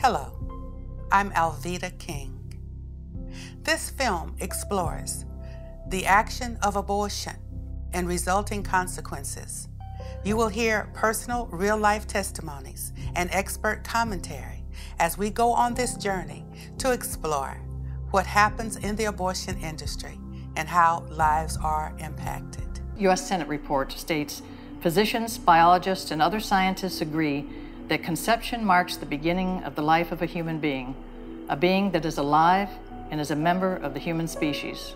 Hello, I'm Alveda King. This film explores the action of abortion and resulting consequences. You will hear personal, real-life testimonies and expert commentary as we go on this journey to explore what happens in the abortion industry and how lives are impacted. U.S. Senate report states, physicians, biologists, and other scientists agree that conception marks the beginning of the life of a human being, a being that is alive and is a member of the human species.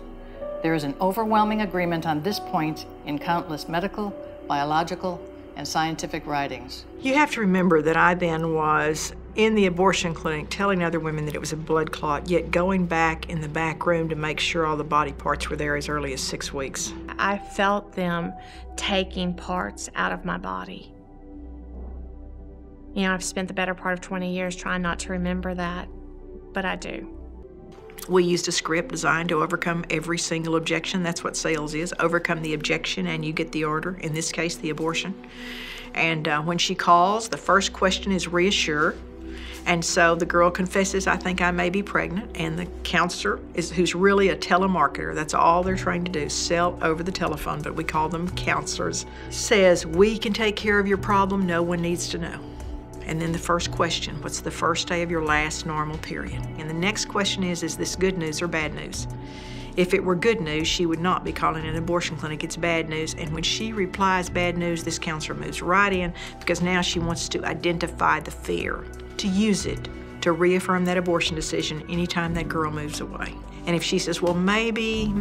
There is an overwhelming agreement on this point in countless medical, biological, and scientific writings. You have to remember that I then was in the abortion clinic telling other women that it was a blood clot, yet going back in the back room to make sure all the body parts were there as early as 6 weeks. I felt them taking parts out of my body. You know, I've spent the better part of 20 years trying not to remember that, but I do. We used a script designed to overcome every single objection. That's what sales is. Overcome the objection and you get the order, in this case, the abortion. And when she calls, the first question is reassure. And so the girl confesses, I think I may be pregnant, and the counselor, who's really a telemarketer, that's all they're trained to do, sell over the telephone, but we call them counselors, says, we can take care of your problem, no one needs to know. And then the first question, what's the first day of your last normal period? And the next question is this good news or bad news? If it were good news, she would not be calling an abortion clinic, it's bad news. And when she replies bad news, this counselor moves right in because now she wants to identify the fear, to use it to reaffirm that abortion decision anytime that girl moves away. And if she says, well, maybe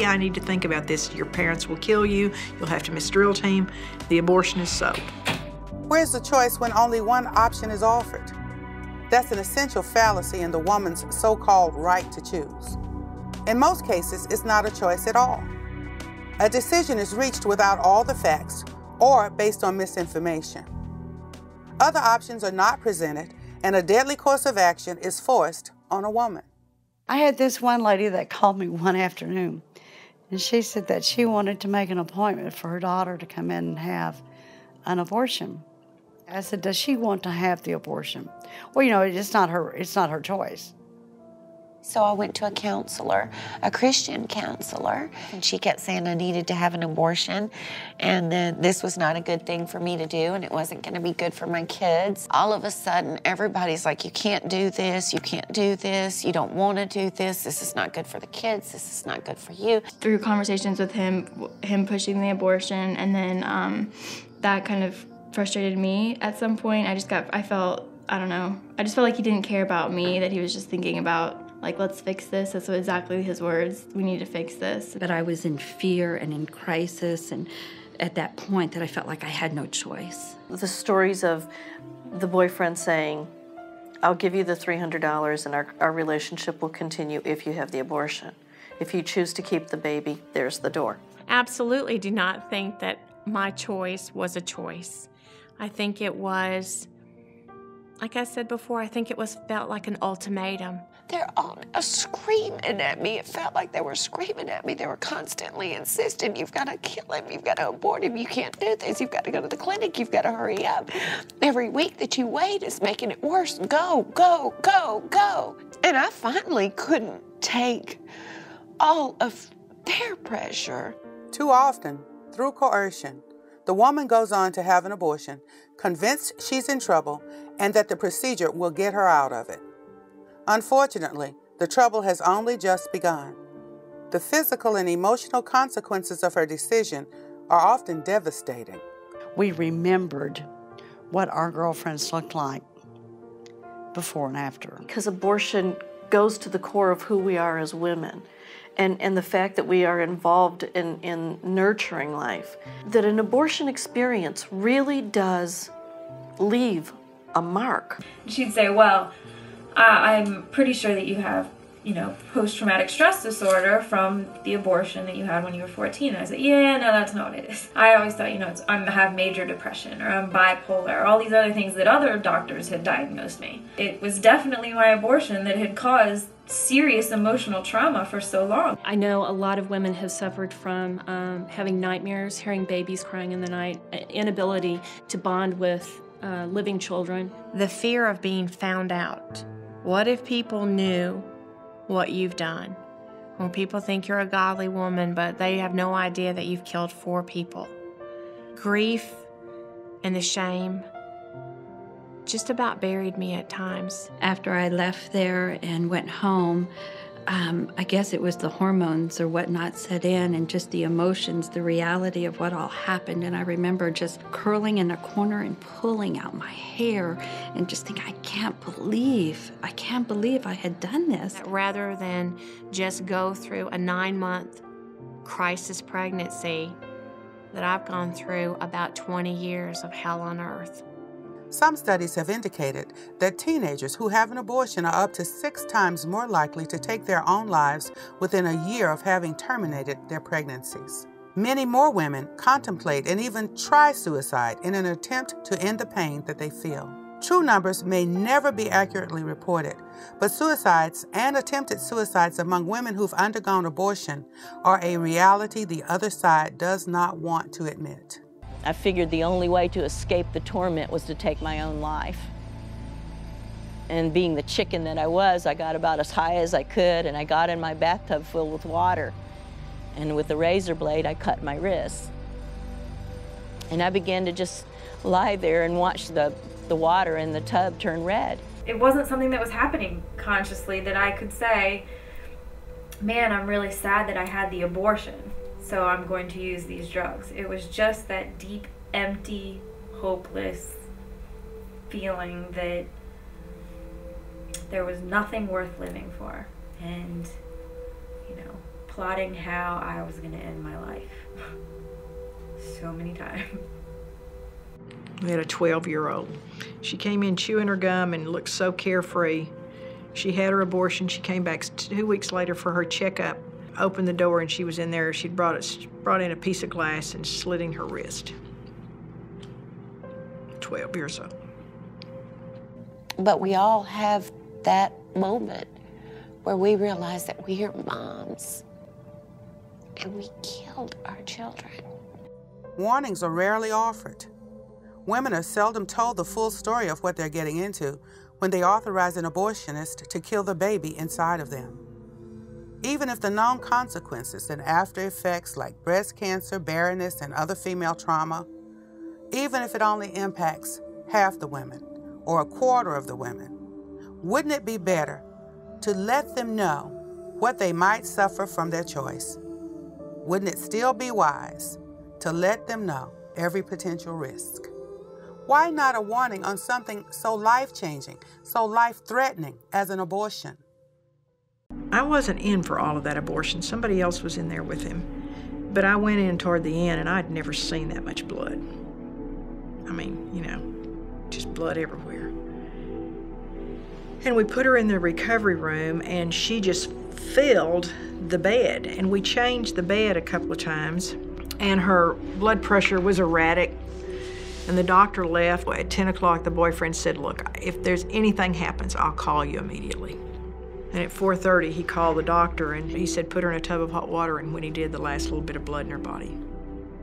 I need to think about this, your parents will kill you, you'll have to miss drill team, the abortion is sold. Where's the choice when only one option is offered? That's an essential fallacy in the woman's so-called right to choose. In most cases, it's not a choice at all. A decision is reached without all the facts or based on misinformation. Other options are not presented, and a deadly course of action is forced on a woman. I had this one lady that called me one afternoon, and she said that she wanted to make an appointment for her daughter to come in and have an abortion. I said, does she want to have the abortion? Well, you know, it's not her choice. So I went to a counselor, a Christian counselor, and she kept saying I needed to have an abortion and that this was not a good thing for me to do and it wasn't going to be good for my kids. All of a sudden, everybody's like, you can't do this, you can't do this, you don't want to do this is not good for the kids, this is not good for you. Through conversations with him pushing the abortion, and then that kind of frustrated me at some point. I just felt like he didn't care about me, that he was just thinking about, like, let's fix this. That's exactly his words. We need to fix this. But I was in fear and in crisis, and at that point that I felt like I had no choice. The stories of the boyfriend saying, I'll give you the $300 and our relationship will continue if you have the abortion. If you choose to keep the baby, there's the door. Absolutely do not think that my choice was a choice. I think it was, like I said before, I think it felt like an ultimatum. They're all screaming at me. It felt like they were screaming at me. They were constantly insisting, you've got to kill him, you've got to abort him, you can't do this, you've got to go to the clinic, you've got to hurry up. Every week that you wait is making it worse. Go, go, go, go. And I finally couldn't take all of their pressure. Too often, through coercion, the woman goes on to have an abortion, convinced she's in trouble and that the procedure will get her out of it. Unfortunately, the trouble has only just begun. The physical and emotional consequences of her decision are often devastating. We remembered what our girlfriends looked like before and after. Because abortion goes to the core of who we are as women. And the fact that we are involved in nurturing life, that an abortion experience really does leave a mark. She'd say, well, I'm pretty sure that you have, post-traumatic stress disorder from the abortion that you had when you were 14. And I said, yeah, no, that's not what it is. I always thought, I have major depression, or I'm bipolar, or all these other things that other doctors had diagnosed me. It was definitely my abortion that had caused serious emotional trauma for so long. I know a lot of women have suffered from having nightmares, hearing babies crying in the night, inability to bond with living children. The fear of being found out. What if people knew what you've done? When people think you're a godly woman, but they have no idea that you've killed 4 people. Grief and the shame just about buried me at times. After I left there and went home, I guess it was the hormones or whatnot set in, and just the emotions, the reality of what all happened. And I remember just curling in a corner and pulling out my hair and just thinking, I can't believe I had done this. Rather than just go through a 9-month crisis pregnancy, that I've gone through about 20 years of hell on earth. Some studies have indicated that teenagers who have an abortion are up to 6 times more likely to take their own lives within a year of having terminated their pregnancies. Many more women contemplate and even try suicide in an attempt to end the pain that they feel. True numbers may never be accurately reported, but suicides and attempted suicides among women who've undergone abortion are a reality the other side does not want to admit. I figured the only way to escape the torment was to take my own life. And being the chicken that I was, I got about as high as I could, and I got in my bathtub filled with water. And with the razor blade, I cut my wrist. And I began to just lie there and watch the water in the tub turn red. It wasn't something that was happening consciously that I could say, man, I'm really sad that I had the abortion, so I'm going to use these drugs. It was just that deep, empty, hopeless feeling that there was nothing worth living for, and, you know, plotting how I was going to end my life so many times. We had a 12-year-old. She came in chewing her gum and looked so carefree. She had her abortion. She came back 2 weeks later for her checkup. Opened the door and she was in there. She'd brought in a piece of glass and slitting her wrist. 12 years old. But we all have that moment where we realize that we are moms and we killed our children. Warnings are rarely offered. Women are seldom told the full story of what they're getting into when they authorize an abortionist to kill the baby inside of them. Even if the known consequences and after effects like breast cancer, barrenness, and other female trauma, even if it only impacts half the women or a quarter of the women, wouldn't it be better to let them know what they might suffer from their choice? Wouldn't it still be wise to let them know every potential risk? Why not a warning on something so life-changing, so life-threatening as an abortion? I wasn't in for all of that abortion. Somebody else was in there with him. But I went in toward the end, and I'd never seen that much blood. I mean, you know, just blood everywhere. And we put her in the recovery room, and she just filled the bed. And we changed the bed a couple of times, and her blood pressure was erratic. And the doctor left. At 10 o'clock, the boyfriend said, look, if there's anything happens, I'll call you immediately. And at 4:30, he called the doctor, and he said, put her in a tub of hot water. And when he did, the last little bit of blood in her body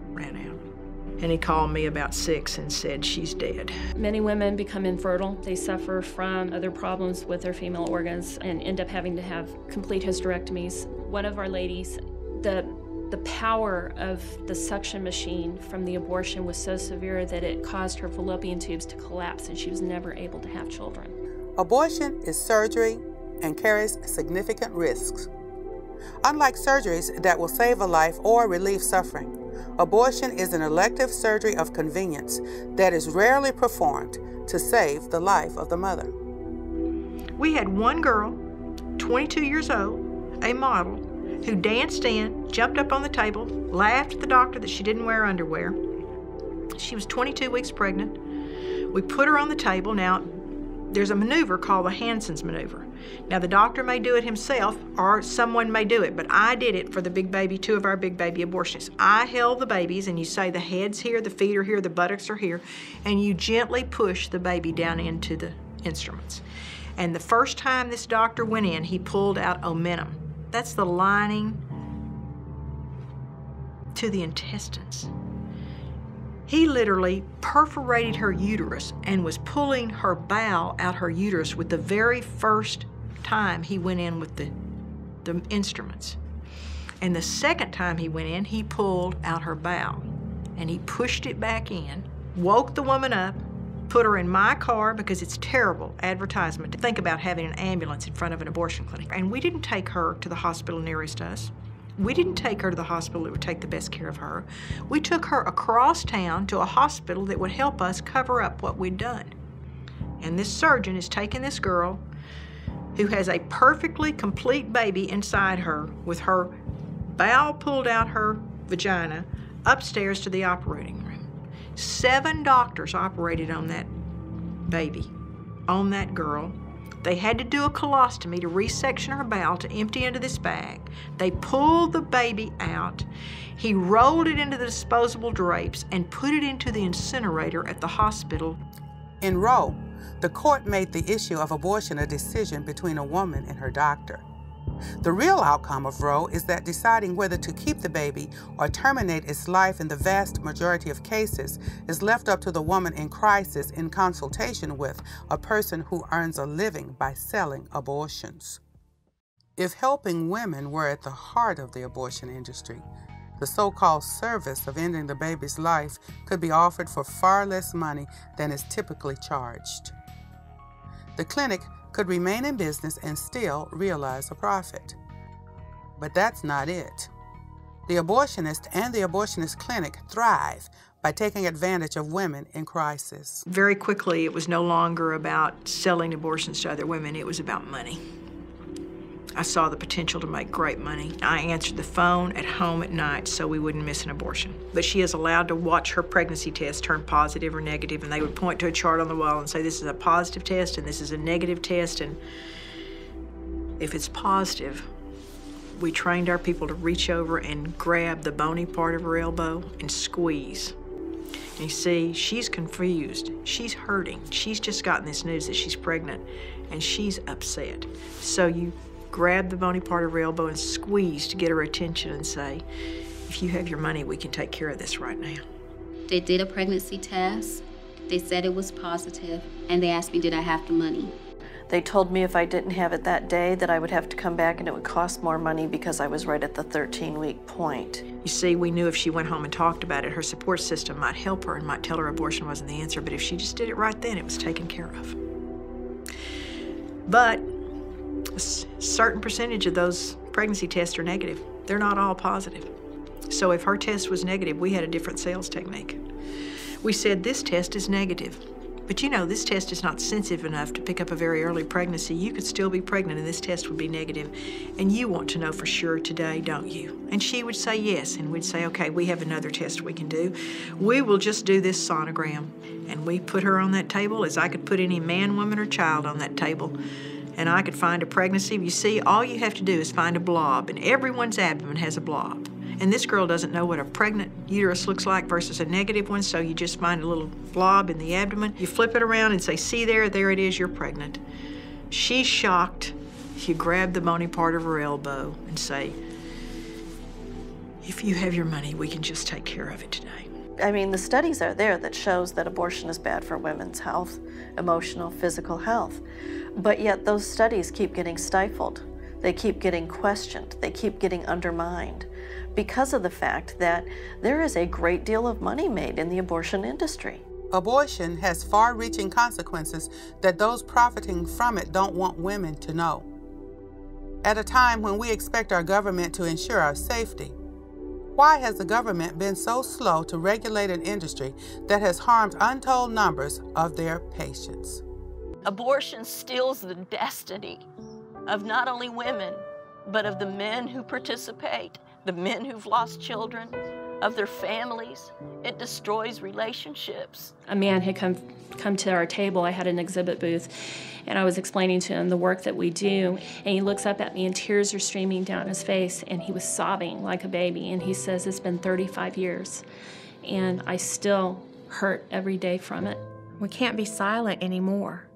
ran out. And he called me about 6 and said, she's dead. Many women become infertile. They suffer from other problems with their female organs and end up having to have complete hysterectomies. One of our ladies, the power of the suction machine from the abortion was so severe that it caused her fallopian tubes to collapse, and she was never able to have children. Abortion is surgery and carries significant risks. Unlike surgeries that will save a life or relieve suffering, abortion is an elective surgery of convenience that is rarely performed to save the life of the mother. We had one girl, 22 years old, a model, who danced in, jumped up on the table, laughed at the doctor that she didn't wear underwear. She was 22 weeks pregnant. We put her on the table. Now, there's a maneuver called the Hansen's maneuver. Now, the doctor may do it himself, or someone may do it, but I did it for the big baby, 2 of our big baby abortionists. I held the babies, and you say the head's here, the feet are here, the buttocks are here, and you gently push the baby down into the instruments. And the first time this doctor went in, he pulled out omentum. That's the lining to the intestines. He literally perforated her uterus and was pulling her bowel out her uterus with the very first time he went in with the instruments. And the second time he went in, he pulled out her bowel and he pushed it back in, woke the woman up, put her in my car, because it's terrible advertisement to think about having an ambulance in front of an abortion clinic. And we didn't take her to the hospital nearest us. We didn't take her to the hospital that would take the best care of her. We took her across town to a hospital that would help us cover up what we'd done. And this surgeon is taking this girl who has a perfectly complete baby inside her with her bowel pulled out her vagina upstairs to the operating room. 7 doctors operated on that baby, on that girl. They had to do a colostomy to resection her bowel to empty into this bag. They pulled the baby out. He rolled it into the disposable drapes and put it into the incinerator at the hospital. In Roe, the court made the issue of abortion a decision between a woman and her doctor. The real outcome of Roe is that deciding whether to keep the baby or terminate its life in the vast majority of cases is left up to the woman in crisis in consultation with a person who earns a living by selling abortions. If helping women were at the heart of the abortion industry, the so-called service of ending the baby's life could be offered for far less money than is typically charged. The clinic could remain in business and still realize a profit. But that's not it. The abortionist and the abortionist clinic thrive by taking advantage of women in crisis. Very quickly, it was no longer about selling abortions to other women, it was about money. I saw the potential to make great money. I answered the phone at home at night so we wouldn't miss an abortion. But she is allowed to watch her pregnancy test turn positive or negative, and they would point to a chart on the wall and say, this is a positive test and this is a negative test. And if it's positive, we trained our people to reach over and grab the bony part of her elbow and squeeze. And you see, she's confused. She's hurting. She's just gotten this news that she's pregnant, and she's upset. So you grab the bony part of her elbow and squeeze to get her attention and say, if you have your money, we can take care of this right now. They did a pregnancy test. They said it was positive, and they asked me, did I have the money? They told me if I didn't have it that day that I would have to come back and it would cost more money because I was right at the 13-week point. You see, we knew if she went home and talked about it, her support system might help her and might tell her abortion wasn't the answer, but if she just did it right then, it was taken care of. But a certain percentage of those pregnancy tests are negative. They're not all positive. So if her test was negative, we had a different sales technique. We said, this test is negative, but you know, this test is not sensitive enough to pick up a very early pregnancy. You could still be pregnant and this test would be negative, and you want to know for sure today, don't you? And she would say yes, and we'd say, okay, we have another test we can do. We will just do this sonogram. And we put her on that table as I could put any man, woman, or child on that table. And I could find a pregnancy. You see, all you have to do is find a blob, and everyone's abdomen has a blob. And this girl doesn't know what a pregnant uterus looks like versus a negative one, so you just find a little blob in the abdomen. You flip it around and say, see there it is, you're pregnant. She's shocked. You grab the bony part of her elbow and say, if you have your money, we can just take care of it today. I mean, the studies are there that shows that abortion is bad for women's health, emotional, physical health. But yet those studies keep getting stifled. They keep getting questioned. They keep getting undermined because of the fact that there is a great deal of money made in the abortion industry. Abortion has far-reaching consequences that those profiting from it don't want women to know. At a time when we expect our government to ensure our safety, why has the government been so slow to regulate an industry that has harmed untold numbers of their patients? Abortion steals the destiny of not only women, but of the men who participate, the men who've lost children, of their families. It destroys relationships. A man had come to our table. I had an exhibit booth, and I was explaining to him the work that we do, and he looks up at me and tears are streaming down his face, and he was sobbing like a baby, and he says, it's been 35 years, and I still hurt every day from it. We can't be silent anymore.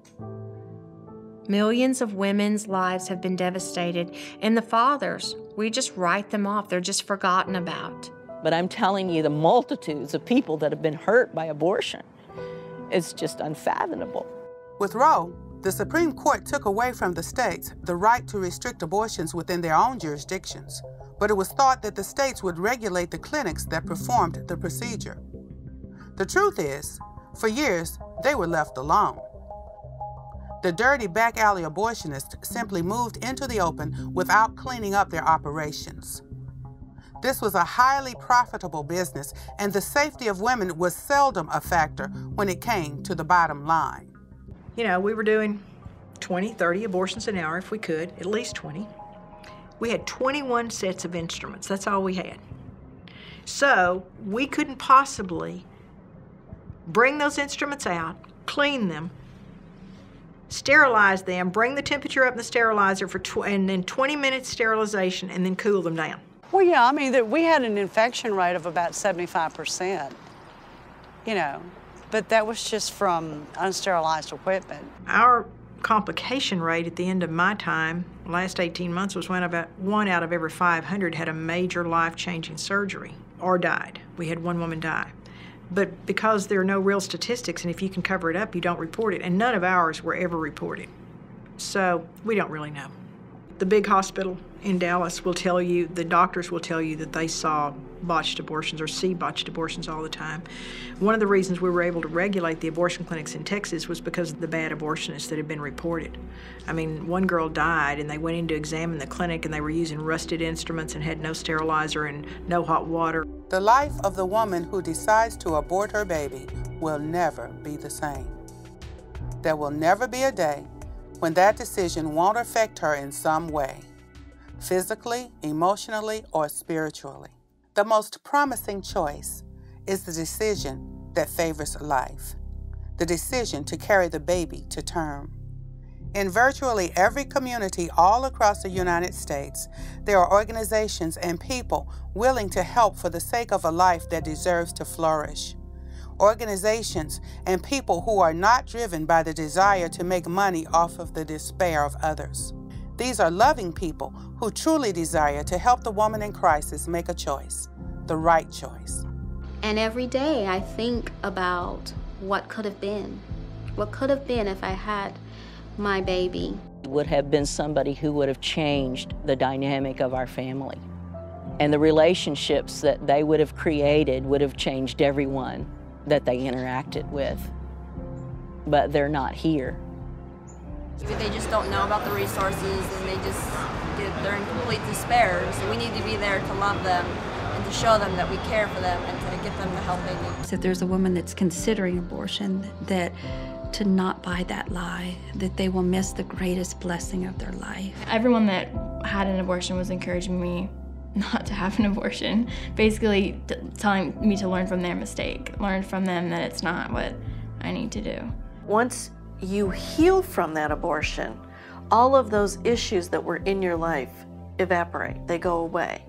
Millions of women's lives have been devastated, and the fathers, we just write them off. They're just forgotten about. But I'm telling you, the multitudes of people that have been hurt by abortion, it's just unfathomable. With Roe, the Supreme Court took away from the states the right to restrict abortions within their own jurisdictions, but it was thought that the states would regulate the clinics that performed the procedure. The truth is, for years, they were left alone. The dirty back alley abortionists simply moved into the open without cleaning up their operations. This was a highly profitable business, and the safety of women was seldom a factor when it came to the bottom line. You know, we were doing 20, 30 abortions an hour if we could, at least 20. We had 21 sets of instruments. That's all we had. So we couldn't possibly bring those instruments out, clean them, sterilize them, bring the temperature up in the sterilizer and then 20 minutes sterilization, and then cool them down. Well, yeah, I mean, we had an infection rate of about 75%, you know, but that was just from unsterilized equipment. Our complication rate at the end of my time, last 18 months, was when about 1 out of every 500 had a major life-changing surgery or died. We had 1 woman die. But because there are no real statistics, and if you can cover it up, you don't report it, and none of ours were ever reported. So we don't really know. The big hospital in Dallas will tell you, the doctors will tell you that they saw botched abortions or see botched abortions all the time. One of the reasons we were able to regulate the abortion clinics in Texas was because of the bad abortionists that had been reported. I mean, one girl died and they went in to examine the clinic and they were using rusted instruments and had no sterilizer and no hot water. The life of the woman who decides to abort her baby will never be the same. There will never be a day when that decision won't affect her in some way, physically, emotionally, or spiritually. The most promising choice is the decision that favors life, the decision to carry the baby to term. In virtually every community all across the United States, there are organizations and people willing to help for the sake of a life that deserves to flourish. Organizations and people who are not driven by the desire to make money off of the despair of others. These are loving people who truly desire to help the woman in crisis make a choice, the right choice. And every day I think about what could have been. What could have been if I had my baby. Would have been somebody who would have changed the dynamic of our family. And the relationships that they would have created would have changed everyone that they interacted with. But they're not here. They just don't know about the resources and they're in complete despair. So we need to be there to love them and to show them that we care for them and to get them the help they need. If there's a woman that's considering abortion, that to not buy that lie, that they will miss the greatest blessing of their life. Everyone that had an abortion was encouraging me not to have an abortion, basically telling me to learn from their mistake, learn from them that it's not what I need to do. Once you heal from that abortion, all of those issues that were in your life evaporate, they go away,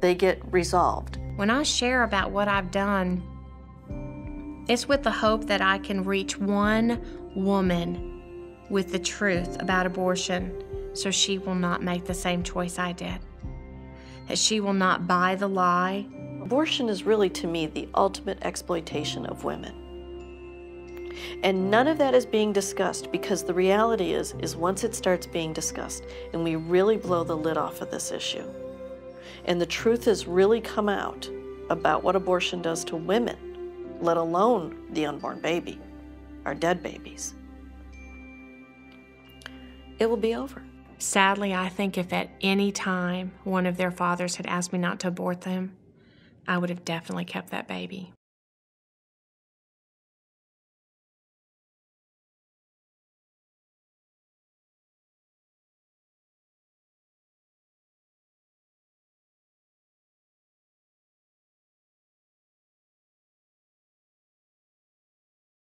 they get resolved. When I share about what I've done, it's with the hope that I can reach one woman with the truth about abortion so she will not make the same choice I did. That she will not buy the lie. Abortion is really, to me, the ultimate exploitation of women. And none of that is being discussed, because the reality is once it starts being discussed and we really blow the lid off of this issue, and the truth has really come out about what abortion does to women, let alone the unborn baby, our dead babies, it will be over. Sadly, I think if at any time one of their fathers had asked me not to abort them, I would have definitely kept that baby.